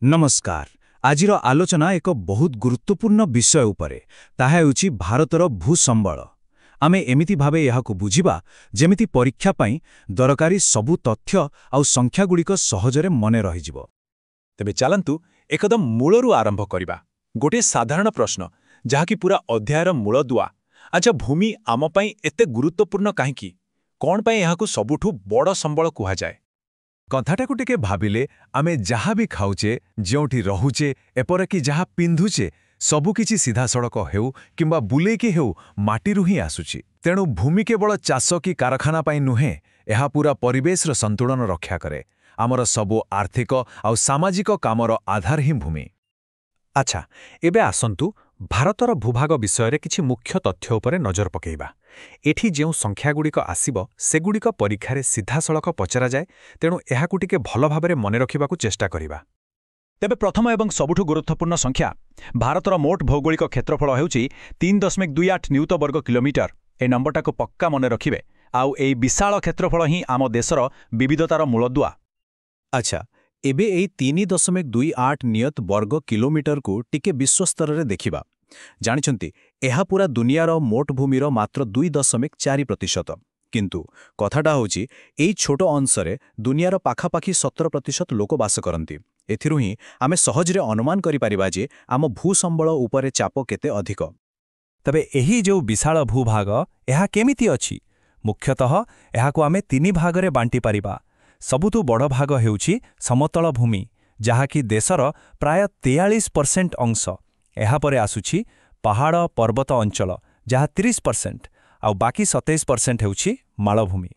नमस्कार। आजिर आलोचना एक बहुत गुरुत्वपूर्ण विषय उपरे ताहा हेउछि भारतर भूसंबल। आमे एमिति भावे एहाकु बुझिबा जेमिति परीक्षा पाई दरकारी सबु तथ्य आउ संख्यागुड़िक सहजरे मने रहिजिबो। तेबे चलंतु एकदम मूलरू आरंभ करिबा। गोटे साधारण प्रश्न जहाँकि पूरा अध्यायर मूल दुआ। अच्छा, भूमि आम पाई एते गुरुत्वपूर्ण काहींकी? कौन पाई एहाकु सबुठु बड़ संबल कुहा जाए? कथाटाकु टिके भाबिले आमे जहाँ भी खाउचे, जोंठी रहुचे, एपरकी जहाँ पिंधुचे सबुकिछि सीधा सड़क हेउ किंबा बुलेकी हेउ माटीरु ही आसुची। तेणु भूमि केवल चाष की कारखाना पाई नुहे, एहा पूरा परिवेशर संतुलन रक्षा करे। आमर सबु आर्थिक आउ सामाजिक कामर आधार ही भूमि। अच्छा, एबे आसंतु भारतर भूभाग विषय किछि मुख्य तथ्य उपरे नजर पकेइबा। एठी जेउ संख्यागुड़िक आसिब सेगुड़िक परीक्षारे सीधासलख पचरा जाए, तेणु एहाकु टिके भल भाबरे मने रखिबाकु चेष्टा करिबा। तेबे प्रथम एवं सबुठु गुरुत्वपूर्ण संख्या भारतर मोट भौगोलिक क्षेत्रफल हेउछि 3.28 न्यूत वर्ग किलोमीटर। ए नंबरटाकु पक्का मने रखिबे। आउ एई विशाल क्षेत्रफल ही आम देशर विविधतार मूलदुआ। अच्छा, एबे एई 3.28 नियत वर्ग किलोमीटर को टिके विश्वस्तर रे देखिबा। जानिछंती एहा पूरा दुनियार मोट भूमिर मात्र 2.4%। किंतु कथाटा होछि एई छोटो अंशरे दुनियार पाखापाखी 17% लोक बास करंती। एथिरु ही आमे सहजरे अनुमान करि परिबा जे आम भूसंबल उपरे चाप केते अधिक। तबे एही जो विशाल भूभाग एहा केमिति अछि? मुख्यतः एहाकु आमे 3 भागरे बांटी पारिबा। सबुतु बड़ भाग हेउछि समतल भूमि, जहाँकि देशर प्राय 43% अंश। एहा परे आसुछि पहाड़ पर्वत अंचल, जहाँ 30%, आउ बाकी 27% हेउछि मालभूमि।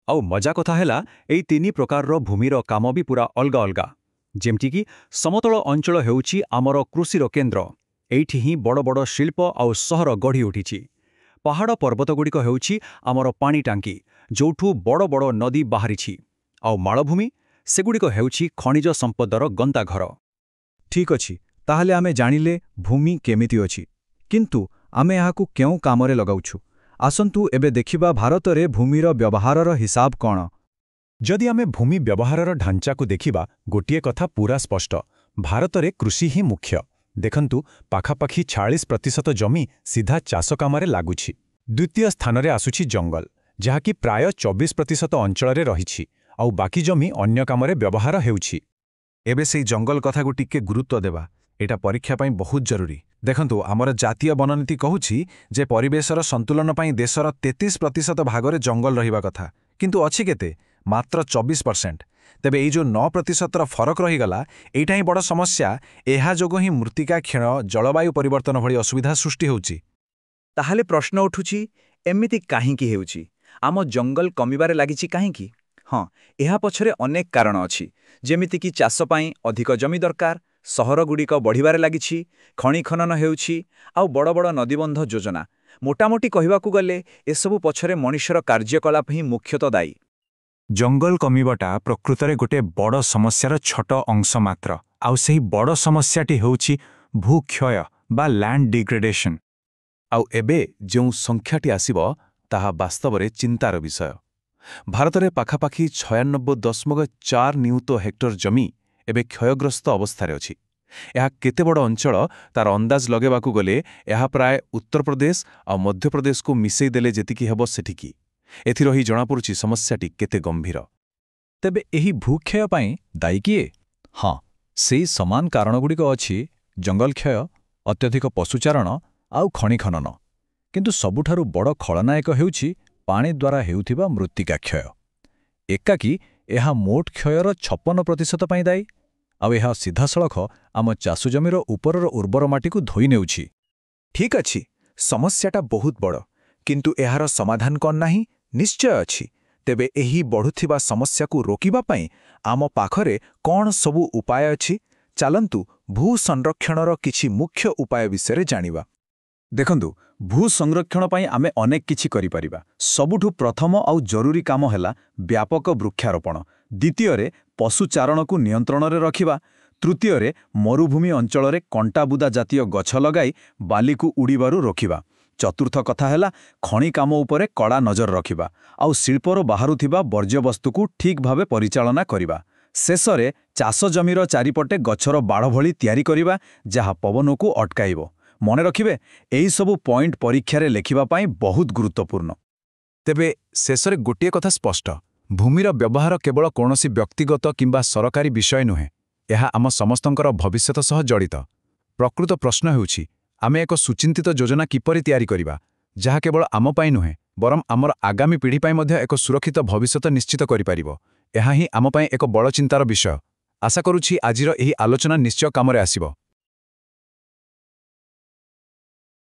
आउ मजा कथा हैला एई 3 प्रकारर भूमिर काम भी पूरा अलगा अलगा। जेमटिकी समतल अंचल हेउछि आमर कृषिर केन्द्र। एइठी ही बड़ बड़ शिल्प आउ सहर गढ़ी उठिछि। पहाड़ पर्वतगुड़िक हेउछि आमर पानी टांकी, जोठु बड़ बड़ नदी बाहरिछि। आउ मालभूमि सेगुड़िक हेउछि खनिज संपदर गंताघर। ठीक अछि, ताहले आमे जानिले भूमि केमिति अछि, किंतु आमे एहाकु केउ कामरे लगाउछु। आसंतु एबे देखिबा भारतरे भूमिर व्यवहारर हिसाब कौन। जदि आमे भूमि व्यवहारर ढांचाकु देखिबा, गोटिए कथा पूरा स्पष्ट। भारतरे कृषि ही मुख्य। देखंतु पाखापाखी 46% जमी सीधा चाष कामरे लागुछि। द्वितीय स्थानरे आसुछि जंगल, जहाँकि प्राय 24% अंचलरे रहिछि, आउ बाकी जमी अन्य कामरे व्यवहार हेउछि। एबे सेई जंगल कथाकु टिके गुरुत्व देबा। एटा परीक्षा पाई बहुत जरूरी। देखंतु आमर जातीय वननीति कहूछि जे परिवेशर संतुलन पाई देशर 33% भागरे जंगल रहिबा कथा, किंतु अछि केते? मात्र 24%। तेबे एई जो 9% फरक रहीगला, एइटा ही बड़ समस्या। एहा जोगो ही मृत्तिका क्षण, जलवायु परिवर्तन भली असुविधा सृष्टि होउछि। ताहले प्रश्न उठुछि, एमिति काहींकी हेउछि? आम जंगल कमिबारे लागिछि काहींकी? हाँ, एहा पछरे अनेक कारण अछि। जेमितिकी चाष पाई अधिक जमी दरकार, सहरगुड़िक बढ़िबारे लागिछि, खनि खनन हेउछि, आउ बड़ बड़ नदीबंध योजना। मोटामोटी कहिबाकु गले एसबु पछरे मनुष्यर कार्यकलाप ही मुख्यतः दायी। जंगल कमिबाटा प्रकृतरे गोटे बड़ समस्यार छोट अंश मात्र। आउ सेही बड़ समस्याटी हेउछि भूक्षय बा लैंड डिग्रेडेशन। आउ एबे जो संख्याटी आसिबो ताहा वास्तवरे चिंतार विषय। भारतरे पाखापाखी 96.4 न्यूत हेक्टर जमी एबे क्षयग्रस्त अवस्थारे अछि। एहा केते बड़ अंचल तार अंदाज लगेबाकु गले एहा प्राय उत्तर प्रदेश आ मध्य प्रदेश को मिसेई देले जेतिकी हेबो सेठिकी। एथिरो ही जणापड़ुछि समस्याटी केते गंभीर। तेबे एही भूक्षय पाई दायी किए? हाँ, सेई समान कारणगुड़िक अछि। जंगल क्षय, अत्यधिक पशुचारण आउ खनि खनन। किंतु सबुठारु बड़ खलनायक हेउछि पानी द्वारा हेउथिबा मृत्तिका क्षय। एकाकी एहा मोट क्षयर 56% पाई दायी। आउ एहा सीधासलख आम चाषु जमीर उपरर उर्वर माटी को धोई नेउछि। ठीक अछि, समस्याटा बहुत बड़, किंतु एहार समाधान कौन नाही? निश्चय अछि। तेबे एही बढ़ुथिबा समस्या को रोकिबा पाई आम पाखरे कौन सबु उपाय अछि? चालंतु भू संरक्षणर किछि मुख्य उपाय विषय जानिबा। देखंतु, भू संरक्षण पाई आमे अनेक किछि करि परिबा। सबुठु प्रथम आउ जरूरी काम हैला व्यापक वृक्षारोपण। द्वितीय पशुचारण को नियंत्रण रे रखिबा। तृतीय मरुभूमि अंचल रे कंटाबुदा जातीय गछ लगाई बाली को उड़ीबारु रोकिबा। चतुर्थ कथा हैला खनि काम उपरे कड़ा नजर रखिबा। आउ शिल्पर बाहरुथिबा वर्ज्यवस्तु को ठीक भावे परिचालना करिबा। ଶେଷରେ ଚାଷ ଜମିର ଚାରିପଟେ ଗଛର ବାଡ଼ ଭଳି ତିଆରି କରିବା ଯାହା ପବନକୁ ଅଟକାଇବ। ମନେ ରଖିବେ, ଏହିସବୁ ପଏଣ୍ଟ ପରୀକ୍ଷାରେ ଲେଖିବା ପାଇଁ ବହୁତ ଗୁରୁତ୍ୱପୂର୍ଣ୍ଣ। ତେବେ ଶେଷରେ ଗୋଟିଏ କଥା ସ୍ପଷ୍ଟ, ଭୂମିର ବ୍ୟବହାର କେବଳ କୌଣସି ବ୍ୟକ୍ତିଗତ କିମ୍ବା ସରକାରୀ ବିଷୟ ନୁହେଁ, ଏହା ଆମ ସମସ୍ତଙ୍କର ଭବିଷ୍ୟତ ସହ ଜଡ଼ିତ। ପ୍ରକୃତ ପ୍ରଶ୍ନ ହେଉଛି, ଆମେ ଏକ ସୁଚିନ୍ତିତ ଯୋଜନା କିପରି ତିଆରି କରିବା, ଯାହା କେବଳ ଆମ ପାଇଁ ନୁହେଁ ବରଂ ଆମର ଆଗାମୀ ପିଢ଼ି ପାଇଁ ମଧ୍ୟ ଏକ ସୁରକ୍ଷିତ ଭବିଷ୍ୟତ ନିଶ୍ଚିତ କରିପାରିବ। ଏହା ହିଁ ଆମ ପାଇଁ ଏକ ବଡ଼ ଚିନ୍ତାର ବିଷୟ। ଆଶା କରୁଛି ଆଜିର ଏହି ଆଲୋଚନା ନିଶ୍ଚୟ କାମରେ ଆସିବ।